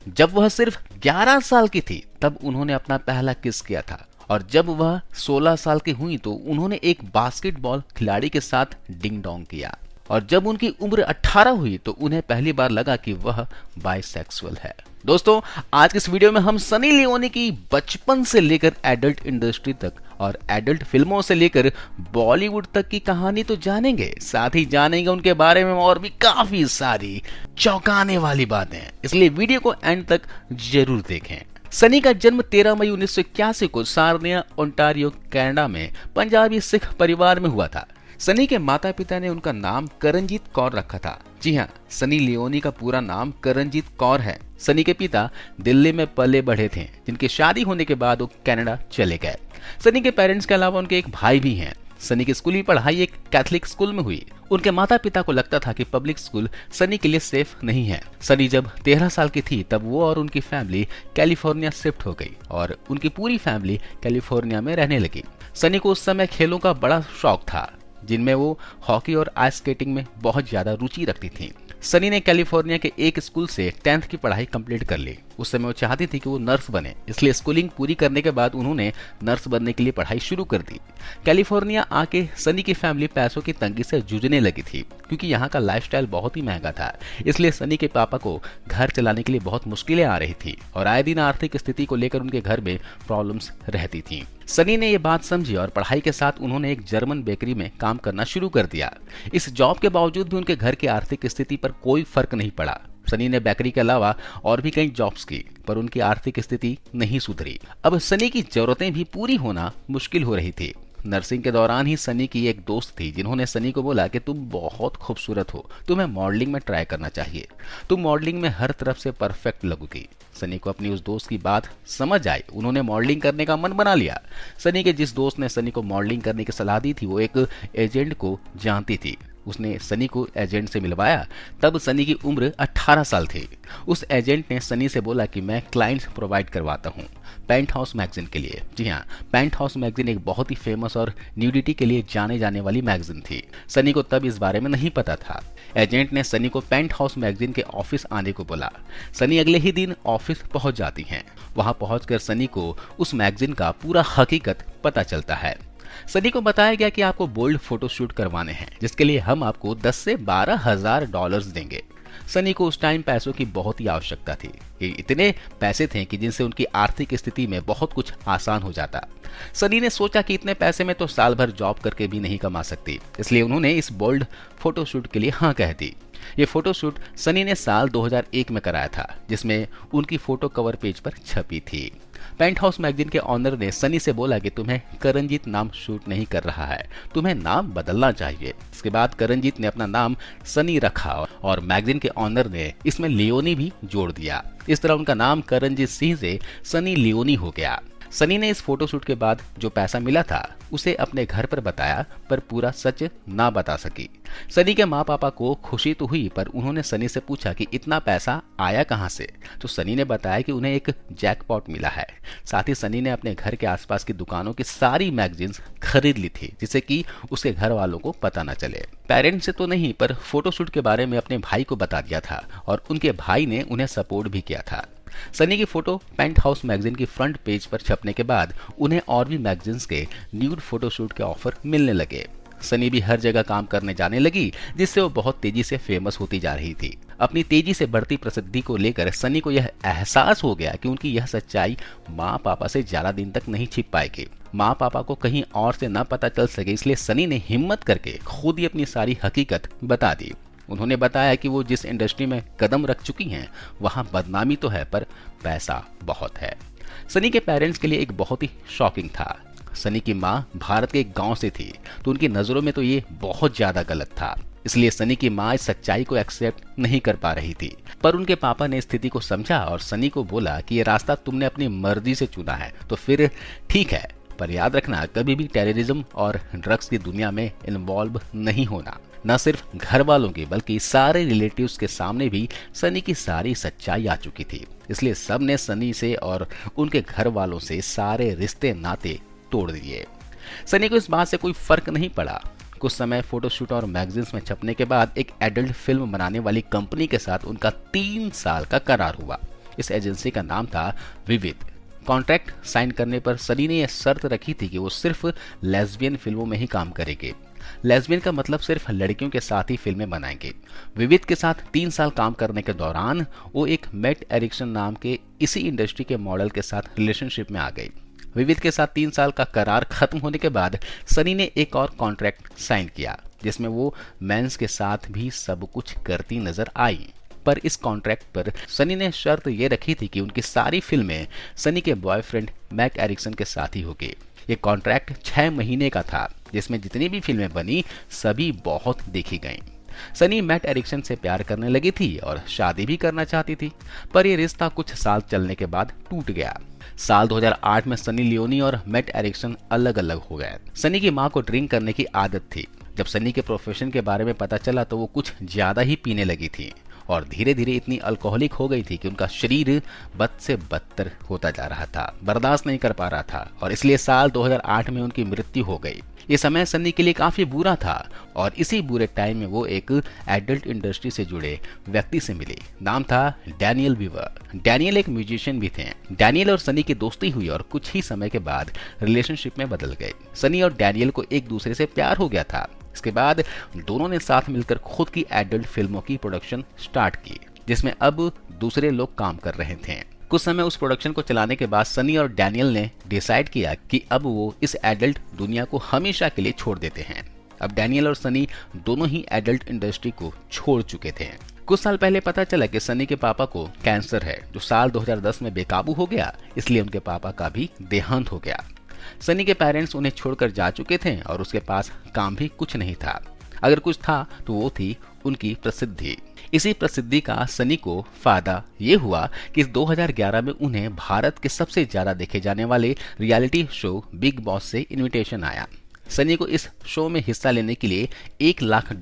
जब वह सिर्फ 11 साल की थी तब उन्होंने अपना पहला किस किया था, और जब वह 16 साल की हुई तो उन्होंने एक बास्केटबॉल खिलाड़ी के साथ डिंग डोंग किया, और जब उनकी उम्र 18 हुई तो उन्हें पहली बार लगा कि वह बाइसेक्सुअल है। दोस्तों, आज के इस वीडियो में हम सनी लियोनी की बचपन से लेकर एडल्ट इंडस्ट्री तक और एडल्ट फिल्मों से लेकर बॉलीवुड तक की कहानी तो जानेंगे, साथ ही जानेंगे उनके बारे में और भी काफी सारी चौंकाने वाली बातें, इसलिए वीडियो को एंड तक जरूर देखें। सनी का जन्म 13 मई 1981 को सार्निया, ओंटारियो, कनाडा में पंजाबी सिख परिवार में हुआ था। सनी के माता पिता ने उनका नाम करणजीत कौर रखा था। जी हाँ, सनी लियोनी का पूरा नाम करणजीत कौर है। सनी के पिता दिल्ली में पले बढ़े थे, जिनकी शादी होने के बाद वो कनाडा चले गए। सनी के पेरेंट्स के अलावा उनके एक भाई भी हैं। सनी की स्कूली पढ़ाई एक कैथलिक स्कूल में हुई। उनके माता पिता को लगता था कि पब्लिक स्कूल सनी के लिए सेफ नहीं है। सनी जब 13 साल की थी तब वो और उनकी फैमिली कैलिफोर्निया शिफ्ट हो गई और उनकी पूरी फैमिली कैलिफोर्निया में रहने लगी। सनी को उस समय खेलों का बड़ा शौक था, जिनमें वो हॉकी और आइस स्केटिंग में बहुत ज्यादा रुचि रखती थी। सनी ने कैलिफोर्निया के एक स्कूल से 10th की पढ़ाई कंप्लीट कर ली। उस समय वो चाहती थी कि वो नर्स बने, इसलिए स्कूलिंग पूरी करने के बाद उन्होंने नर्स बनने के लिए पढ़ाई शुरू कर दी। कैलिफोर्निया आके सनी की फैमिली पैसों की तंगी से जूझने लगी थी, क्योंकि यहाँ का लाइफस्टाइल बहुत ही महंगा था। इसलिए सनी के पापा को घर चलाने के लिए बहुत मुश्किलें आ रही थी और आए दिन आर्थिक स्थिति को लेकर उनके घर में प्रॉब्लम्स रहती थी। सनी ने ये बात समझी और पढ़ाई के साथ उन्होंने एक जर्मन बेकरी में काम करना शुरू कर दिया। इस जॉब के बावजूद भी उनके घर की आर्थिक स्थिति पर कोई फर्क नहीं पड़ा। सनी ने बेकरी के अलावा और भी कई जॉब्स की, पर उनकी आर्थिक स्थिति नहीं सुधरी। अब सनी की जरूरतें भी पूरी होना मुश्किल हो रही थी। नर्सिंग के दौरान ही सनी की एक दोस्त थी, जिन्होंने सनी को बोला कि तुम बहुत खूबसूरत हो, तुम्हें मॉडलिंग में ट्राई करना चाहिए, तुम मॉडलिंग में हर तरफ से परफेक्ट लगोगी। सनी को अपनी उस दोस्त की बात समझ आई। उन्होंने मॉडलिंग करने का मन बना लिया। सनी के जिस दोस्त ने सनी को मॉडलिंग करने की सलाह दी थी वो एक एजेंट को जानती थी। उसने सनी को एजेंट से मिलवाया। तब सनी की उम्र 18 साल थी। उस एजेंट ने सनी से बोला कि मैं क्लाइंट्स प्रोवाइड करवाता हूँ पेंट हाउस मैगजीन के लिए। जी हाँ, पेंट हाउस मैगजीन एक बहुत ही फेमस और न्यूडिटी के लिए जाने जाने वाली मैगजीन थी। सनी को तब इस बारे में नहीं पता था। एजेंट ने सनी को पेंट हाउस मैगजीन के ऑफिस आने को बोला। सनी अगले ही दिन ऑफिस पहुंच जाती हैं। वहां पहुंचकर सनी को उस मैगजीन का पूरा हकीकत पता चलता है। सनी को बताया गया कि आपको बोल्ड फोटो शूट करवाने हैं, जिसके लिए हम आपको 10 से 12 हजार डॉलर्स देंगे। सनी को उस टाइम पैसों की बहुत ही आवश्यकता थी। ये इतने पैसे थे कि जिनसे उनकी आर्थिक स्थिति में बहुत कुछ आसान हो जाता। सनी ने सोचा कि इतने पैसे में तो साल भर जॉब करके भी नहीं कमा सकती, इसलिए उन्होंने इस बोल्ड फोटोशूट के लिए हाँ कह दी। ये फोटोशूट सनी ने साल 2001 में कराया था, जिसमें उनकी फोटो कवर पेज पर छपी थी। पेंट हाउस मैगजीन के ऑनर ने सनी से बोला कि तुम्हें करणजीत नाम शूट नहीं कर रहा है, तुम्हें नाम बदलना चाहिए। इसके बाद करणजीत ने अपना नाम सनी रखा और मैगजीन के ऑनर ने इसमें लियोनी भी जोड़ दिया। इस तरह उनका नाम करणजीत सिंह से सनी लियोनी हो गया। सनी ने इस फोटोशूट के बाद जो पैसा मिला था उसे अपने घर पर बताया, पर पूरा सच ना बता सकी। सनी के माँ पापा को खुशी तो हुई, पर उन्होंने सनी से पूछा कि इतना पैसा आया कहाँ से। तो सनी ने बताया कि उन्हें एक जैकपॉट मिला है। साथ ही सनी ने अपने घर के आसपास की दुकानों की सारी मैगजीन्स खरीद ली थी, जिससे कि उसके घर वालों को पता न चले। पेरेंट्स से तो नहीं, पर फोटोशूट के बारे में अपने भाई को बता दिया था और उनके भाई ने उन्हें सपोर्ट भी किया था। सनी की फोटो पेंट हाउस मैगजीन की फ्रंट पेज पर छपने के बाद उन्हें और भी मैगजीन्स के न्यूड फोटोशूट के ऑफर मिलने लगे। सनी भी हर जगह काम करने जाने लगी, जिससे वो बहुत तेजी से फेमस होती जा रही थी। अपनी तेजी से बढ़ती प्रसिद्धि को लेकर सनी को यह एहसास हो गया कि उनकी यह सच्चाई माँ पापा से ज्यादा दिन तक नहीं छिप पाएगी। माँ पापा को कहीं और से न पता चल सके, इसलिए सनी ने हिम्मत करके खुद ही अपनी सारी हकीकत बता दी। उन्होंने बताया कि वो जिस इंडस्ट्री में कदम रख चुकी हैं वहां बदनामी तो है, पर पैसा बहुत है। सनी के पेरेंट्स के लिए एक बहुत ही शॉकिंग था। सनी की माँ भारत के एक गांव से थी, तो उनकी नजरों में तो ये बहुत ज्यादा गलत था। इसलिए सनी की माँ इस सच्चाई को एक्सेप्ट नहीं कर पा रही थी। पर उनके पापा ने स्थिति को समझा और सनी को बोला कि ये रास्ता तुमने अपनी मर्जी से चुना है तो फिर ठीक है, पर याद रखना कभी भी टेररिज्म और ड्रग्स की दुनिया में इन्वॉल्व नहीं होना। न सिर्फ घर वालों की बल्कि सारे रिलेटिव्स के सामने भी सनी की सारी सच्चाई आ चुकी थी। इसलिए सब ने सनी से और उनके घर वालों से सारे रिश्ते नाते तोड़ दिए। सनी को इस बात से कोई फर्क नहीं पड़ा। कुछ समय फोटोशूट और मैगजीन्स में छपने के बाद एक एडल्ट फिल्म बनाने वाली कंपनी के साथ उनका 3 साल का करार हुआ। इस एजेंसी का नाम था विविध। कॉन्ट्रैक्ट साइन करने पर सनी ने यह शर्त रखी थी कि वो सिर्फ लेस्बियन फिल्मों में ही काम करेंगे। लेस्बियन का मतलब सिर्फ लड़कियों के साथ ही फिल्में बनाएंगे। विविध के साथ 3 साल काम करने के दौरान वो एक मैट एरिक्सन नाम के इसी इंडस्ट्री के मॉडल के साथ रिलेशनशिप में आ गई। विविध के साथ 3 साल का करार खत्म होने के बाद सनी ने एक और कॉन्ट्रैक्ट साइन किया, जिसमें वो मेंस के साथ भी सब कुछ करती नजर आई। पर इस कॉन्ट्रैक्ट पर सनी ने शर्त ये रखी थी कि उनकी सारी फिल्में सनी के बॉयफ्रेंड मैक एरिक्सन के साथ ही होगी। ये कॉन्ट्रैक्ट 6 महीने का था, जिसमें जितनी भी फिल्में बनी सभी बहुत देखी गईं। सनी मैट एरिक्सन से प्यार करने लगी थी और शादी भी करना चाहती थी, पर यह रिश्ता कुछ साल चलने के बाद टूट गया। साल 2008 में सनी लियोनी और मैट एरिक्सन अलग अलग हो गए। सनी की मां को ड्रिंक करने की आदत थी। जब सनी के प्रोफेशन के बारे में पता चला तो वो कुछ ज्यादा ही पीने लगी थी और धीरे धीरे इतनी अल्कोहलिक हो गई थी कि उनका शरीर बद से बदतर होता जा रहा था, बर्दाश्त नहीं कर पा रहा था और इसलिए साल 2008 में उनकी मृत्यु हो गई। ये समय सनी के लिए काफी बुरा था और इसी बुरे टाइम में वो एक एडल्ट इंडस्ट्री से जुड़े व्यक्ति से मिली। नाम था डैनियल वीवर। डैनियल एक म्यूजिशियन भी थे। डैनियल और सनी की दोस्ती हुई और कुछ ही समय के बाद रिलेशनशिप में बदल गई। सनी और डैनियल को एक दूसरे से प्यार हो गया था। इसके बाद दोनों ने साथ मिलकर खुद की एडल्ट फिल्मों की प्रोडक्शन स्टार्ट की, जिसमें अब दूसरे लोग काम कर रहे थे। कुछ समय उस प्रोडक्शन को चलाने के बाद सनी और डैनियल ने डिसाइड किया कि अब वो इस एडल्ट दुनिया को हमेशा के लिए छोड़ देते हैं। अब डैनियल और सनी दोनों ही एडल्ट इंडस्ट्री को छोड़ चुके थे। कुछ साल पहले पता चला कि सनी के पापा को कैंसर है, जो साल 2010 में बेकाबू हो गया, इसलिए उनके पापा का भी देहांत हो गया। सनी के पेरेंट्स उन्हें छोड़कर जा चुके थे और उसके पास काम भी कुछ नहीं था। अगर कुछ था तो वो थी उनकी प्रसिद्धि। इसी प्रसिद्धि का सनी को फायदा ये हुआ कि 2011 में उन्हें भारत के सबसे ज्यादा देखे जाने वाले रियलिटी शो बिग बॉस से इनविटेशन आया। सनी को इस शो में हिस्सा लेने के लिए $1 लाख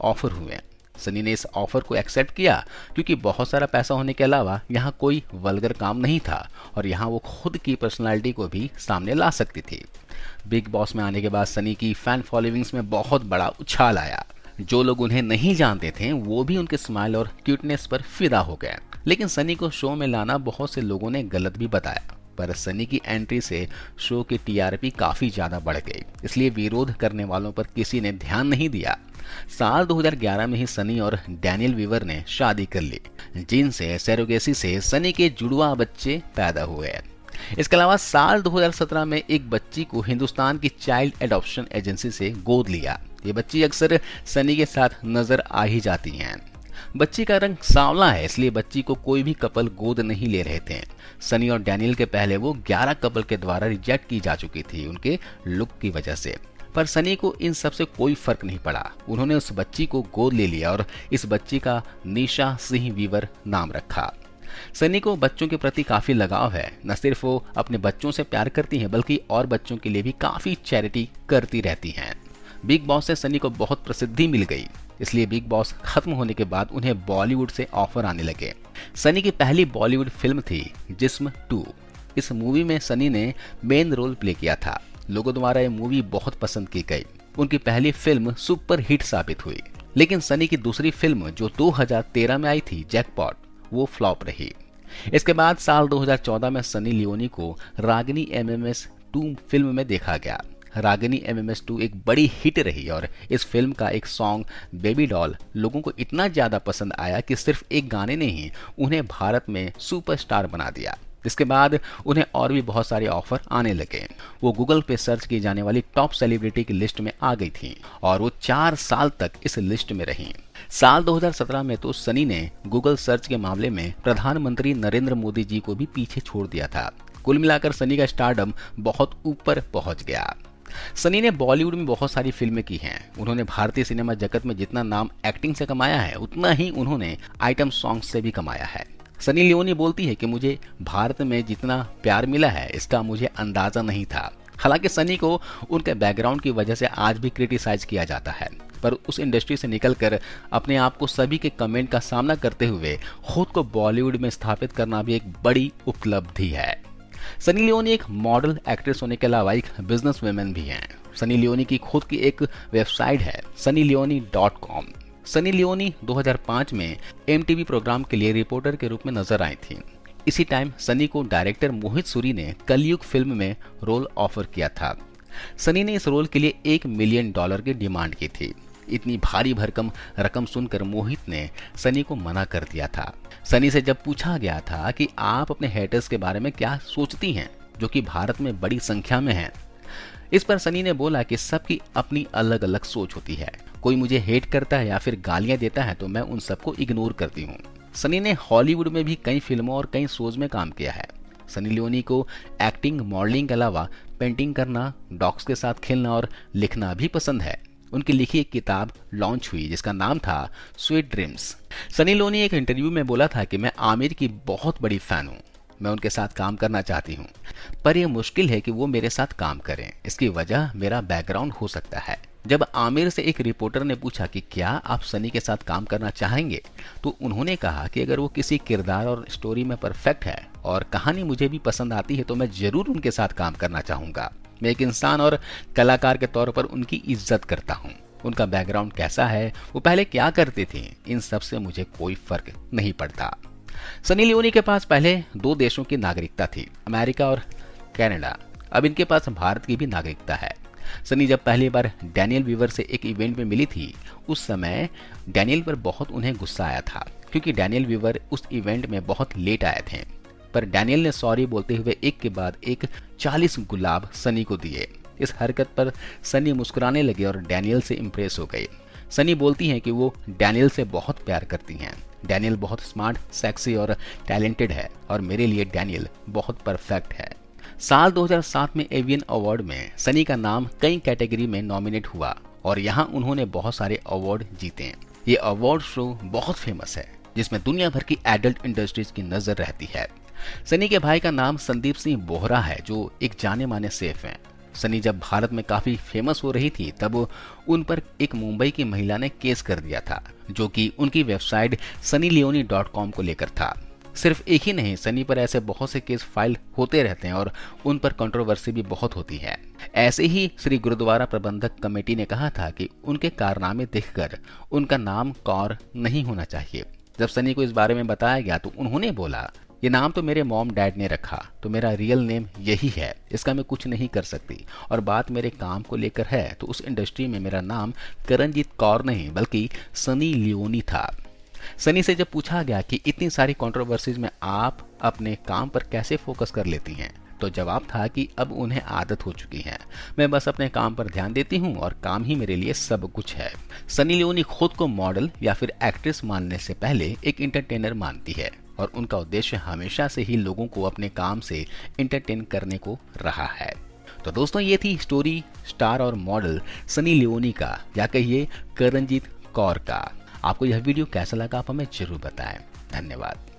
ऑफर हुए। सनी ने इस ऑफर को एक्सेप्ट किया क्योंकि बहुत सारा पैसा होने के अलावा यहाँ कोई वल्गर काम नहीं था और यहाँ वो खुद की पर्सनालिटी को भी सामने ला सकती थी। बिग बॉस में आने के बाद सनी की फैन फॉलोइंग्स में बहुत बड़ा उछाल आया। जो लोग उन्हें नहीं जानते थे वो भी उनके स्माइल और क्यूटनेस पर फिदा हो गए। लेकिन सनी को शो में लाना बहुत से लोगों ने गलत भी बताया, पर सनी की एंट्री से शो की टीआरपी काफी ज्यादा बढ़ गई, इसलिए विरोध करने वालों पर किसी ने ध्यान नहीं दिया। साल 2011 में ही सनी और डैनियल वीवर ने शादी कर ली, जिनसे सरोगेसी से सनी के जुड़वा बच्चे पैदा हुए। इसके अलावा साल 2017 में एक बच्ची को हिंदुस्तान की चाइल्ड एडॉप्शन एजेंसी से गोद लिया। ये बच्ची अक्सर सनी के साथ नजर आ ही जाती हैं। बच्ची का रंग सांवला है, इसलिए बच्ची को कोई भी कपल गोद नहीं ले रहे थे। सनी और डैनियल के पहले वो 11 कपल के द्वारा रिजेक्ट की जा चुकी थी उनके लुक की वजह से, पर सनी को इन सब से कोई फर्क नहीं पड़ा। उन्होंने उस बच्ची को गोद ले लिया और इस बच्ची का निशा सिंह वीवर नाम रखा। सनी को बच्चों के प्रति काफी लगाव है। न सिर्फ वो अपने बच्चों से प्यार करती हैं, बल्कि और बच्चों के लिए भी काफी चैरिटी करती रहती हैं। बिग बॉस से सनी को बहुत प्रसिद्धि मिल गई, इसलिए बिग बॉस खत्म होने के बाद उन्हें बॉलीवुड से ऑफर आने लगे। सनी की पहली बॉलीवुड फिल्म थी जिस्म 2। इस मूवी में सनी ने मेन रोल प्ले किया था। लोगों द्वारा ये मूवी बहुत पसंद की गई। उनकी पहली फिल्म सुपर हिट साबित हुई। लेकिन सनी की दूसरी फिल्म जो 2013 में आई थी, जैकपॉट, वो फ्लॉप रही। इसके बाद साल 2014 में सनी लियोनी को रागिनी MMS 2 फिल्म में देखा गया। रागिनी MMS 2 एक बड़ी हिट रही और इस फिल्म का एक सॉन्ग बेबी डॉल लोगों को इतना ज्यादा पसंद आया कि सिर्फ एक गाने ने ही उन्हें भारत में सुपरस्टार बना दिया। इसके बाद उन्हें और भी बहुत सारे ऑफर आने लगे। वो गूगल पे सर्च की जाने वाली टॉप सेलिब्रिटी की लिस्ट में आ गई थी और वो 4 साल तक इस लिस्ट में रही। साल 2017 में तो सनी ने गूगल सर्च के मामले में प्रधानमंत्री नरेंद्र मोदी जी को भी पीछे छोड़ दिया था। कुल मिलाकर सनी का स्टारडम बहुत ऊपर पहुंच गया। सनी ने बॉलीवुड में बहुत सारी फिल्में की हैं। उन्होंने भारतीय सिनेमा जगत में जितना नाम एक्टिंग से कमाया है, उतना ही उन्होंने आइटम सॉन्ग से भी कमाया है। सनी लियोनी बोलती है कि मुझे भारत में जितना प्यार मिला है इसका मुझे अंदाजा नहीं था। हालांकि सनी को उनके बैकग्राउंड की वजह से आज भी क्रिटिसाइज किया जाता है, पर उस इंडस्ट्री से निकलकर अपने आप को सभी के कमेंट का सामना करते हुए खुद को बॉलीवुड में स्थापित करना भी एक बड़ी उपलब्धि है। सनी लियोनी एक मॉडल एक्ट्रेस होने के अलावा एक बिजनेस वुमेन भी हैं। सनी लियोनी की खुद की एक वेबसाइट है sunnyleone.com। सनी लियोनी 2005 में MTV प्रोग्राम के लिए रिपोर्टर के रूप में नजर आई थी। इसी टाइम सनी को डायरेक्टर मोहित सूरी ने कलयुग फिल्म में रोल ऑफर किया था। सनी ने इस रोल के लिए $1 मिलियन की डिमांड की थी। इतनी भारी भरकम रकम सुनकर मोहित ने सनी को मना कर दिया था। सनी से जब पूछा गया था कि आप अपने हेटर्स के बारे में क्या सोचती हैं, जो कि भारत में बड़ी संख्या में हैं, इस पर सनी ने बोला कि सबकी अपनी अलग अलग सोच होती है। कोई मुझे हेट करता है या फिर गालियां देता है तो मैं उन सबको इग्नोर करती हूँ। सनी ने हॉलीवुड में भी कई फिल्मों और कई शोज में काम किया है। सनी लियोनी को एक्टिंग, मॉडलिंग के अलावा पेंटिंग करना, डॉग्स के साथ खेलना और लिखना भी पसंद है। उनकी लिखी एक किताब लॉन्च हुई जिसका नाम था स्वीट ड्रीम्स। सनी लियोनी एक इंटरव्यू में बोला था कि मैं आमिर की बहुत बड़ी फैन हूँ, मैं उनके साथ काम करना चाहती हूँ, पर यह मुश्किल है कि वो मेरे साथ काम करें। इसकी वजह मेरा बैकग्राउंड हो सकता है। जब आमिर से एक रिपोर्टर ने पूछा कि क्या आप सनी के साथ काम करना चाहेंगे, तो उन्होंने कहा कि अगर वो किसी किरदार और स्टोरी में परफेक्ट है और कहानी मुझे भी पसंद आती है तो मैं जरूर उनके साथ काम करना चाहूँगा। मैं एक इंसान और कलाकार के तौर पर उनकी इज्जत करता हूँ। उनका बैकग्राउंड कैसा है, वो पहले क्या करते थे, इन सब से मुझे कोई फर्क नहीं पड़ता। सनी लियोनी के पास पहले 2 देशों की नागरिकता थी, अमेरिका और कनाडा। अब इनके पास भारत की भी नागरिकता है। सनी जब पहली बार डैनियल वीवर से एक इवेंट में मिली थी, उस समय डैनियल पर बहुत उन्हें गुस्सा आया था, क्योंकि डैनियल वीवर उस इवेंट में बहुत लेट आए थे। पर डैनियल ने सॉरी बोलते हुए एक के बाद एक 40 गुलाब सनी को दिए। इस हरकत पर सनी मुस्कुराने लगे और डैनियल से इम्प्रेस हो गए। सनी बोलती हैं कि वो डैनियल से बहुत प्यार करती हैं। डैनियल बहुत स्मार्ट, सेक्सी और टैलेंटेड है और मेरे लिए डैनियल बहुत परफेक्ट है। साल 2007 में एवियन अवार्ड में सनी का नाम कई कैटेगरी में नॉमिनेट हुआ और यहाँ उन्होंने बहुत सारे अवार्ड जीते। ये अवार्ड शो बहुत फेमस है, जिसमें दुनिया भर की एडल्ट इंडस्ट्रीज की नजर रहती है। सनी के भाई का नाम संदीप सिंह बोहरा है, जो एक जाने माने सेफ हैं। सनी जब भारत में काफी फेमस हो रही थी तब उन पर एक मुंबई की महिला ने केस कर दिया था, जो कि उनकी वेबसाइट sunnyleone.com को लेकर था। सिर्फ एक ही नहीं, सनी पर ऐसे बहुत से केस फाइल होते रहते हैं और उन पर कंट्रोवर्सी भी बहुत होती है। ऐसे ही श्री गुरुद्वारा प्रबंधक कमेटी ने कहा था कि उनके कारनामे देखकर उनका नाम कौर नहीं होना चाहिए। जब सनी को इस बारे में बताया गया तो उन्होंने बोला, ये नाम तो मेरे मॉम डैड ने रखा, तो मेरा रियल नेम यही है, इसका मैं कुछ नहीं कर सकती। और बात मेरे काम को लेकर है तो उस इंडस्ट्री में मेरा नाम करणजीत कौर नहीं बल्कि सनी लियोनी था। सनी से जब पूछा गया कि इतनी सारी कंट्रोवर्सीज में आप अपने काम पर कैसे फोकस कर लेती हैं, तो जवाब था कि अब उन्हें आदत हो चुकी है। मैं बस अपने काम पर ध्यान देती हूँ और काम ही मेरे लिए सब कुछ है। सनी लियोनी खुद को मॉडल या फिर एक्ट्रेस मानने से पहले एक एंटरटेनर मानती है और उनका उद्देश्य हमेशा से ही लोगों को अपने काम से एंटरटेन करने को रहा है। तो दोस्तों, ये थी स्टोरी स्टार और मॉडल सनी लियोनी का, या कहिए करणजीत कौर का। आपको यह वीडियो कैसा लगा आप हमें जरूर बताएं। धन्यवाद।